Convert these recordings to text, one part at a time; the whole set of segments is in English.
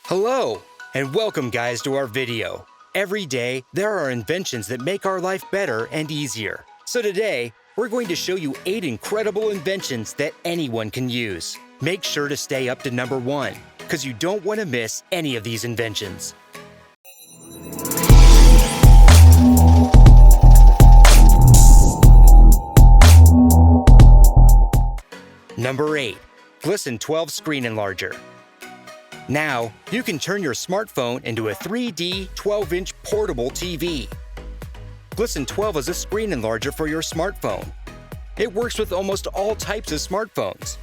Hello, and welcome guys to our video. Every day, there are inventions that make our life better and easier. So today, we're going to show you 8 incredible inventions that anyone can use. Make sure to stay up to number 1, because you don't want to miss any of these inventions. Number 8. Glisten 12 Screen Enlarger. Now, you can turn your smartphone into a 3D 12-inch portable TV. Glisten 12 is a screen enlarger for your smartphone. It works with almost all types of smartphones.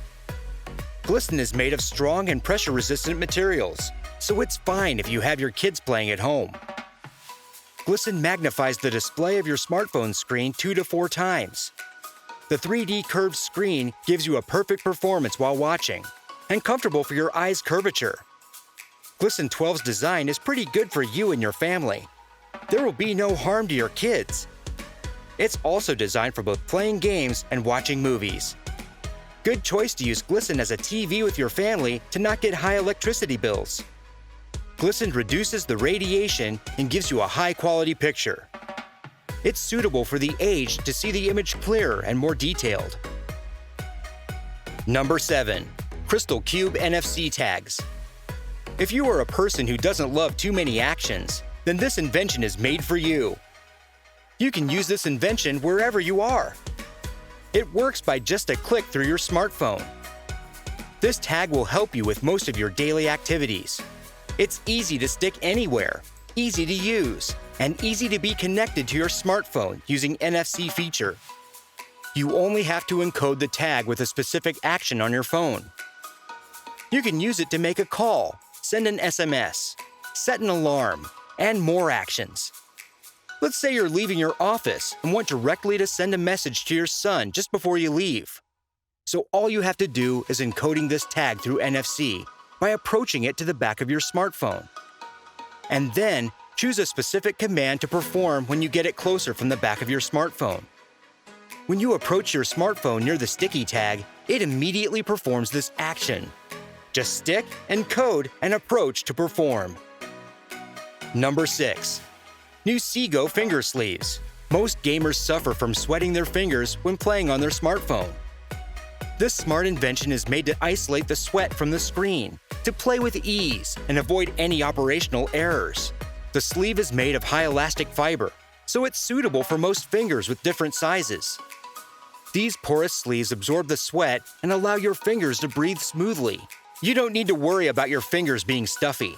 Glisten is made of strong and pressure-resistant materials, so it's fine if you have your kids playing at home. Glisten magnifies the display of your smartphone screen 2 to 4 times. The 3D curved screen gives you a perfect performance while watching, and comfortable for your eyes' curvature. Glisten 12's design is pretty good for you and your family. There will be no harm to your kids. It's also designed for both playing games and watching movies. Good choice to use Glisten as a TV with your family to not get high electricity bills. Glisten reduces the radiation and gives you a high-quality picture. It's suitable for the aged to see the image clearer and more detailed. Number 7. Crystal Cube NFC Tags. If you are a person who doesn't love too many actions, then this invention is made for you. You can use this invention wherever you are. It works by just a click through your smartphone. This tag will help you with most of your daily activities. It's easy to stick anywhere, easy to use, and easy to be connected to your smartphone using NFC feature. You only have to encode the tag with a specific action on your phone. You can use it to make a call, send an SMS, set an alarm, and more actions. Let's say you're leaving your office and want directly to send a message to your son just before you leave. So all you have to do is encoding this tag through NFC by approaching it to the back of your smartphone. And then choose a specific command to perform when you get it closer from the back of your smartphone. When you approach your smartphone near the sticky tag, it immediately performs this action. Just stick, encode, and approach to perform. Number 6. Newego Finger Sleeves. Most gamers suffer from sweating their fingers when playing on their smartphone. This smart invention is made to isolate the sweat from the screen, to play with ease and avoid any operational errors. The sleeve is made of high elastic fiber, so it's suitable for most fingers with different sizes. These porous sleeves absorb the sweat and allow your fingers to breathe smoothly. You don't need to worry about your fingers being stuffy.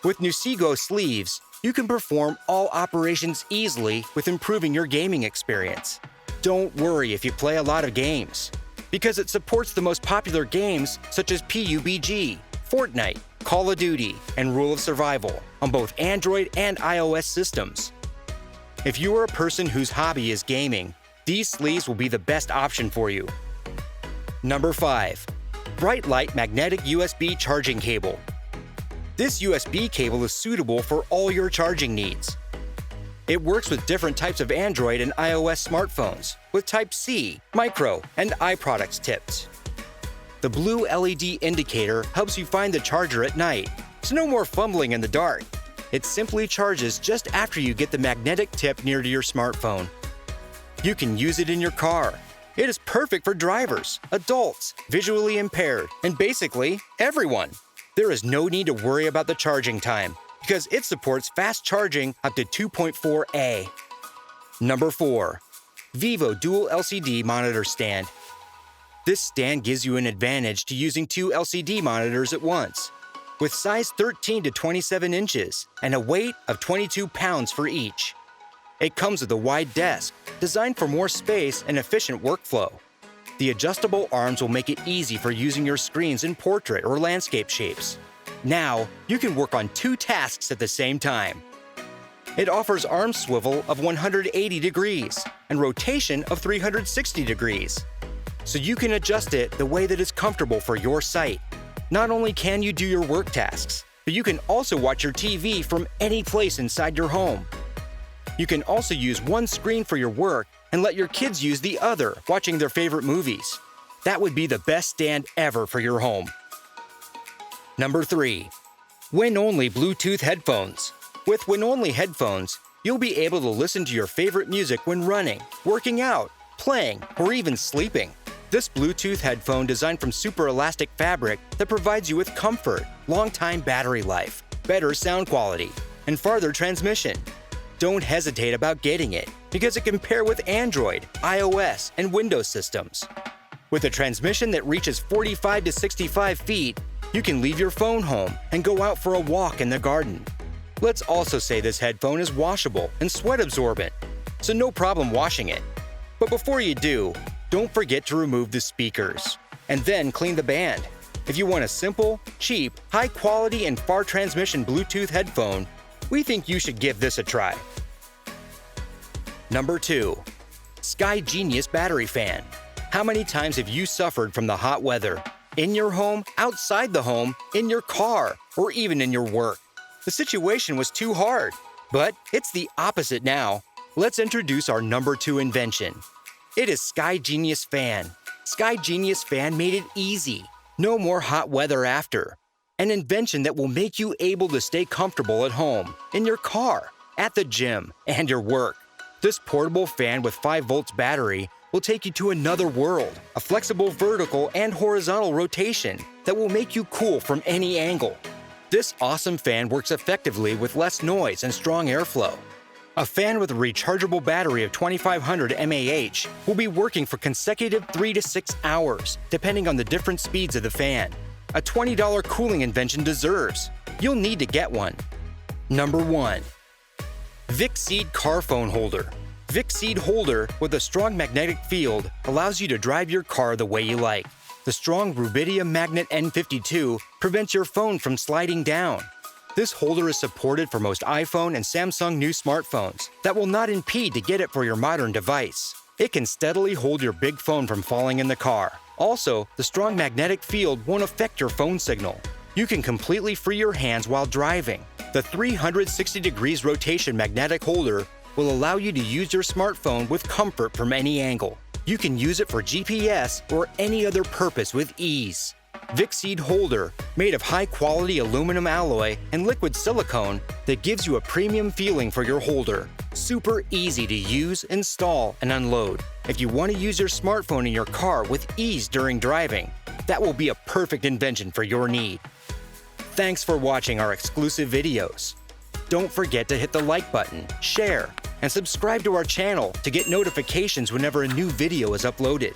With Newego sleeves, you can perform all operations easily with improving your gaming experience. Don't worry if you play a lot of games, because it supports the most popular games such as PUBG, Fortnite, Call of Duty, and Rule of Survival on both Android and iOS systems. If you are a person whose hobby is gaming, these sleeves will be the best option for you. Number 5. Bright Light Magnetic USB Charging Cable. This USB cable is suitable for all your charging needs. It works with different types of Android and iOS smartphones, with Type-C, Micro, and iProducts tips. The blue LED indicator helps you find the charger at night, so no more fumbling in the dark. It simply charges just after you get the magnetic tip near to your smartphone. You can use it in your car. It is perfect for drivers, adults, visually impaired, and basically everyone. There is no need to worry about the charging time because it supports fast charging up to 2.4A. Number 4. Vivo Dual LCD Monitor Stand. This stand gives you an advantage to using 2 LCD monitors at once, with size 13 to 27 inches and a weight of 22 pounds for each. It comes with a wide desk, designed for more space and efficient workflow. The adjustable arms will make it easy for using your screens in portrait or landscape shapes. Now, you can work on 2 tasks at the same time. It offers arm swivel of 180 degrees and rotation of 360 degrees. So you can adjust it the way that is comfortable for your sight. Not only can you do your work tasks, but you can also watch your TV from any place inside your home. You can also use one screen for your work and let your kids use the other, watching their favorite movies. That would be the best stand ever for your home. Number 3. WinOnly Bluetooth headphones. With WinOnly headphones, you'll be able to listen to your favorite music when running, working out, playing, or even sleeping. This Bluetooth headphone designed from super elastic fabric that provides you with comfort, long-time battery life, better sound quality, and farther transmission. Don't hesitate about getting it because it can pair with Android, iOS, and Windows systems. With a transmission that reaches 45 to 65 feet, you can leave your phone home and go out for a walk in the garden. Let's also say this headphone is washable and sweat absorbent, so no problem washing it. But before you do, don't forget to remove the speakers and then clean the band. If you want a simple, cheap, high quality, and far transmission Bluetooth headphone, we think you should give this a try. Number 2. SkyGenius Battery Fan. How many times have you suffered from the hot weather? In your home, outside the home, in your car, or even in your work? The situation was too hard, but it's the opposite now. Let's introduce our number 2 invention. It is SkyGenius Fan. SkyGenius Fan made it easy. No more hot weather after. An invention that will make you able to stay comfortable at home, in your car, at the gym, and your work. This portable fan with 5 volts battery will take you to another world, a flexible vertical and horizontal rotation that will make you cool from any angle. This awesome fan works effectively with less noise and strong airflow. A fan with a rechargeable battery of 2500 mAh will be working for consecutive 3 to 6 hours, depending on the different speeds of the fan. A $20 cooling invention deserves. You'll need to get one. Number 1. Vicseed Car Phone Holder. Vicseed holder with a strong magnetic field allows you to drive your car the way you like. The strong rubidium magnet N52 prevents your phone from sliding down. This holder is supported for most iPhone and Samsung new smartphones that will not impede to get it for your modern device. It can steadily hold your big phone from falling in the car. Also, the strong magnetic field won't affect your phone signal. You can completely free your hands while driving. The 360 degrees rotation magnetic holder will allow you to use your smartphone with comfort from any angle. You can use it for GPS or any other purpose with ease. Vicseed holder, made of high-quality aluminum alloy and liquid silicone that gives you a premium feeling for your holder. Super easy to use, install, and unload. If you want to use your smartphone in your car with ease during driving, that will be a perfect invention for your need. Thanks for watching our exclusive videos. Don't forget to hit the like button, share, and subscribe to our channel to get notifications whenever a new video is uploaded.